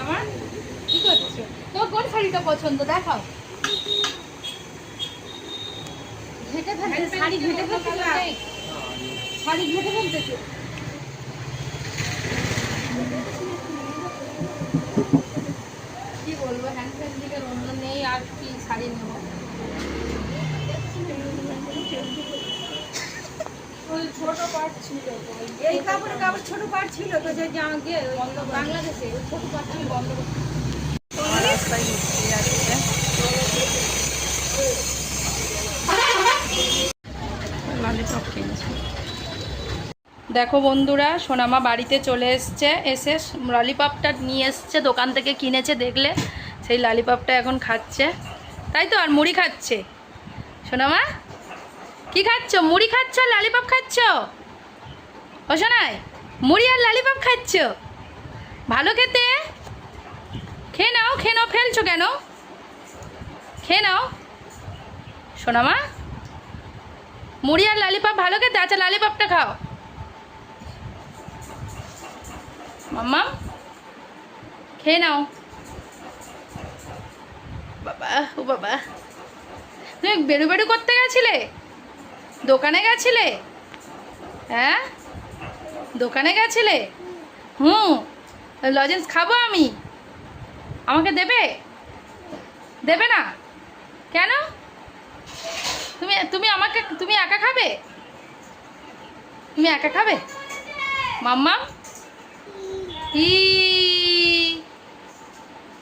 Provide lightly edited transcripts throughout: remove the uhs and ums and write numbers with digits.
সোনামা কি করছো? তোর কোন শাড়িটা পছন্দ দেখাও। ঘেটে ফেলতে শাড়ি ঘেটে ফেলতে শাড়ি ঘেটে ফেলতেছে। কি বলবো, হ্যান্ড ফ্যান দিকে অন্য নেই আর কি শাড়ি নেবো। ছোট পার্ট ছিল এই কাপড় ছোট পার্ট ছিল তো যে বাংলাদেশে ছোট পার্ট ছিল বন্ধ করতে। রাস্তায় ঘুরতে যাচ্ছে ললিপপ কিনছে। দেখো বন্ধুরা, সোনামা বাড়িতে চলে এসে ললিপপটা নিয়ে এসছে, দোকান থেকে কিনেছে দেখলে, সেই ললিপপটা এখন খাচ্ছে, তাই তো? আর মুড়ি খাচ্ছে। সোনামা কি খাচ্ছ? মুড়ি খাচ্ছ, ললিপপ খাচ্ছ? ও সোনাই, মুড়ি আর ললিপপ খাচ্ছ? ভালো খেতে, খেয়ে নাও, খেয়ে নাও, ফেলছো কেন? খেয়ে নাও সোনামা, মুড়ি আর ললিপপ ভালো খেতে। আচ্ছা ললিপপটা খাও মাম্মা, খেয়ে নাও। বাবা, ও বাবা, তুমি বেরু বেরু করতে গেছিলে? দোকানে গেছিলে? হ্যাঁ, দোকানে গেছিলে? লজেন্স খাবো আমি, আমাকে দেবে? দেবে না কেন? তুমি তুমি আমাকে, তুমি একা খাবে? তুমি একা খাবে মাম্মা? ই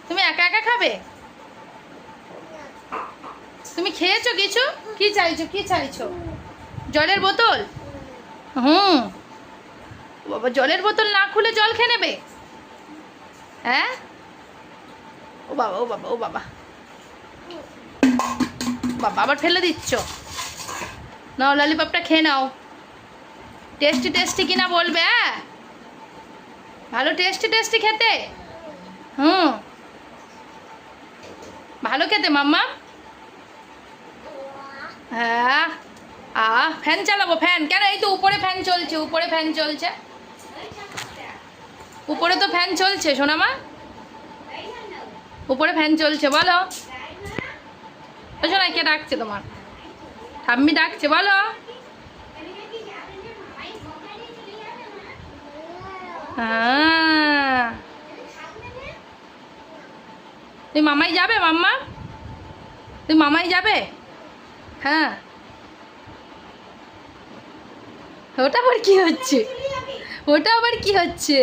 তুমি একা একা খাবে? তুমি খেয়েছো কিছু? কি চাইছো, কি চাইছো? জলের বোতল? বাবা, জলের বোতল না খুলে জল খেয়ে নেবে? হ্যাঁ, ও বাবা, ও বাবা, ও বাবা, বাবা আবার ফেলে দিচ্ছ। নাও ললিপপটা খেয়ে নাও, টেস্টি টেস্টি কিনা বলবে। হ্যাঁ, ভালো টেস্টি টেস্টি খেতে। ভালো খেতে মাম্মা। হ্যাঁ, ফ্যান চালাবো? ফ্যান কেন? এই তো উপরে ফ্যান চলছে, উপরে ফ্যান চলছে, উপরে তো ফ্যান চলছে সোনামা, উপরে ফ্যান চলছে। বলো শোনাই, কে ডাকছে তোমার? ঠাম্মি ডাকছে, বলো। হ্যাঁ, তুমি মামাই যাবে মাম্মা? তুমি মামাই যাবে? হ্যাঁ, ওটা আবার কি হচ্ছে? ওটা আবার কি হচ্ছে?